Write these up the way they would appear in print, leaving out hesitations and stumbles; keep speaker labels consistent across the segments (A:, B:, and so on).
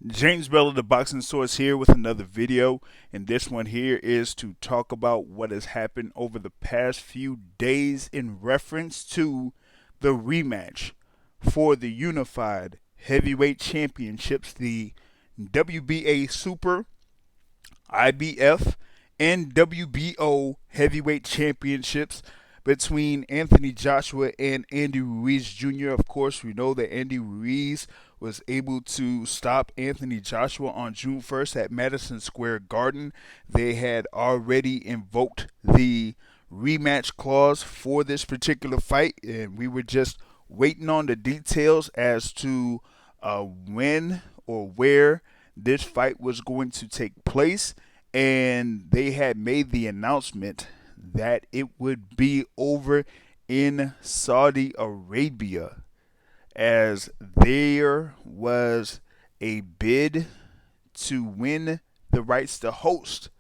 A: James Bell of the Boxing Source here with another video, and this one here is to talk about what has happened over the past few days in reference to the rematch for the unified heavyweight championships, the WBA Super, IBF, and WBO heavyweight championships between Anthony Joshua and Andy Ruiz Jr. Of course, we know that Andy Ruiz was able to stop Anthony Joshua on June 1st at Madison Square Garden. They had already invoked the rematch clause for this particular fight, and we were just waiting on the details as to when or where this fight was going to take place. And they had made the announcement that it would be over in Saudi Arabia, as there was a bid to win the rights to host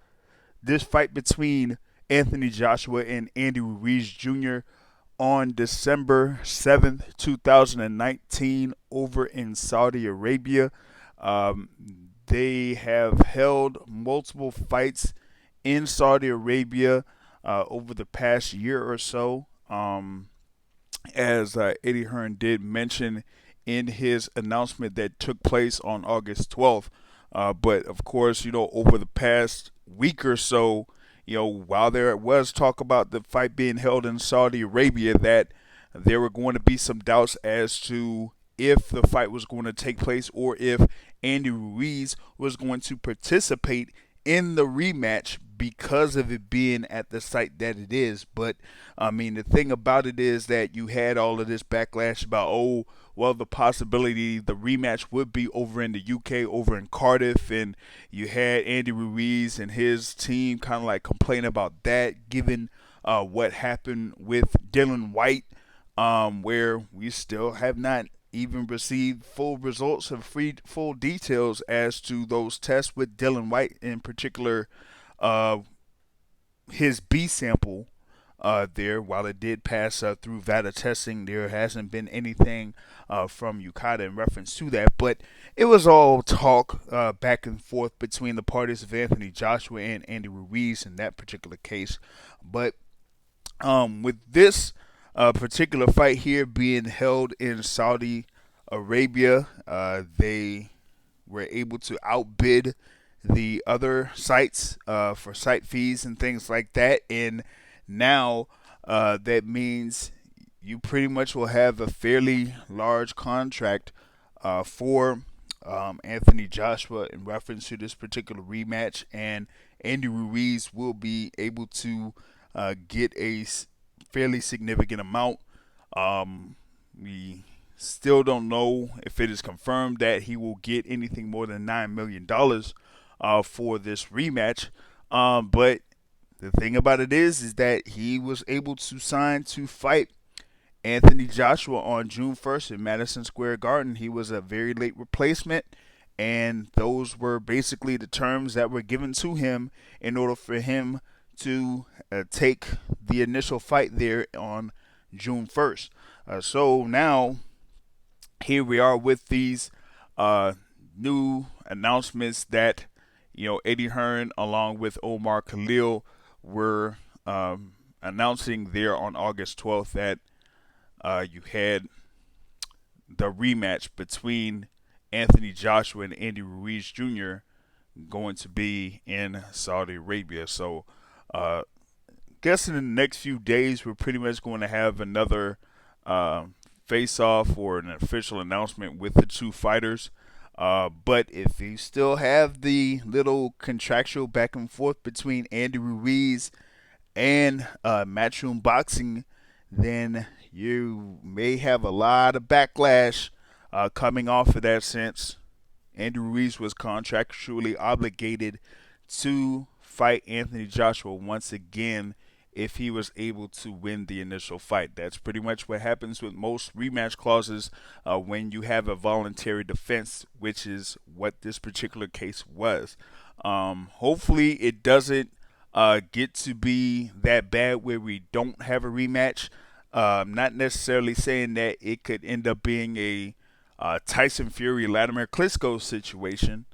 A: this fight between Anthony Joshua and Andy Ruiz Jr. on December 7th, 2019, over in Saudi Arabia. Um, they have held multiple fights in Saudi Arabia over the past year or so. As Eddie Hearn did mention in his announcement that took place on August 12th. But of course, over the past week or so, while there was talk about the fight being held in Saudi Arabia, that there were going to be some doubts as to if the fight was going to take place or if Andy Ruiz was going to participate in the rematch because of it being at the site that it is. But I mean, the thing about it is that you had all of this backlash about, oh, well, the possibility the rematch would be over in the UK, over in Cardiff, and you had Andy Ruiz and his team kind of like complain about that, given what happened with Dylan White, where we still have not even received full results and full details as to those tests with Dylan White, in particular, uh, his B sample there. While it did pass through VADA testing, there hasn't been anything from UKADA in reference to that. But it was all talk back and forth between the parties of Anthony Joshua and Andy Ruiz in that particular case. But with this particular fight here being held in Saudi Arabia, they were able to outbid the other sites for site fees and things like that. And now that means you pretty much will have a fairly large contract for Anthony Joshua in reference to this particular rematch. And Andy Ruiz will be able to get a fairly significant amount. We still don't know if it is confirmed that he will get anything more than $9 million for this rematch. But the thing about it is that he was able to sign to fight Anthony Joshua on June 1st in Madison Square Garden. He was a very late replacement, and those were basically the terms that were given to him in order for him to take the initial fight there on June 1st. So now here we are with these new announcements that Eddie Hearn along with Omar Khalil were announcing there on August 12th that you had the rematch between Anthony Joshua and Andy Ruiz Jr. going to be in Saudi Arabia. So, guess in the next few days we're pretty much going to have another uh, face-off or an official announcement with the two fighters. But if you still have the little contractual back and forth between Andy Ruiz and Matchroom Boxing, then you may have a lot of backlash coming off of that, since Andy Ruiz was contractually obligated to fight Anthony Joshua once again if he was able to win the initial fight. That's pretty much what happens with most rematch clauses when you have a voluntary defense, which is what this particular case was. Hopefully, it doesn't get to be that bad where we don't have a rematch. Not necessarily saying that it could end up being Tyson Fury Vladimir Klitschko situation,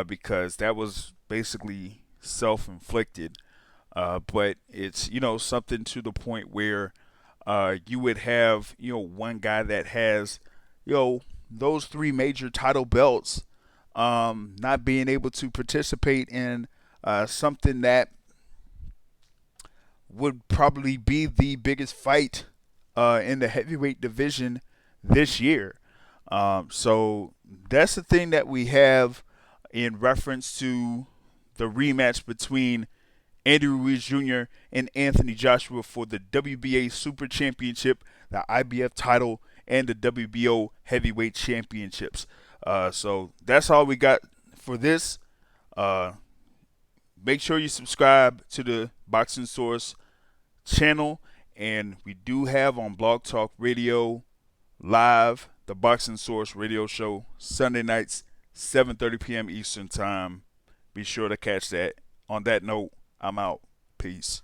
A: because that was basically self-inflicted. But it's something to the point where you would have one guy that has those three major title belts, not being able to participate in something that would probably be the biggest fight in the heavyweight division this year. So that's the thing that we have in reference to the rematch between Andy Ruiz Jr. and Anthony Joshua for the WBA Super Championship, the IBF title, and the WBO Heavyweight Championships. So that's all we got for this. Make sure you subscribe to the Boxing Source channel, and we do have on Blog Talk Radio live the Boxing Source radio show Sunday nights 7:30 p.m. Eastern Time. Be sure to catch that. On that note, I'm out. Peace.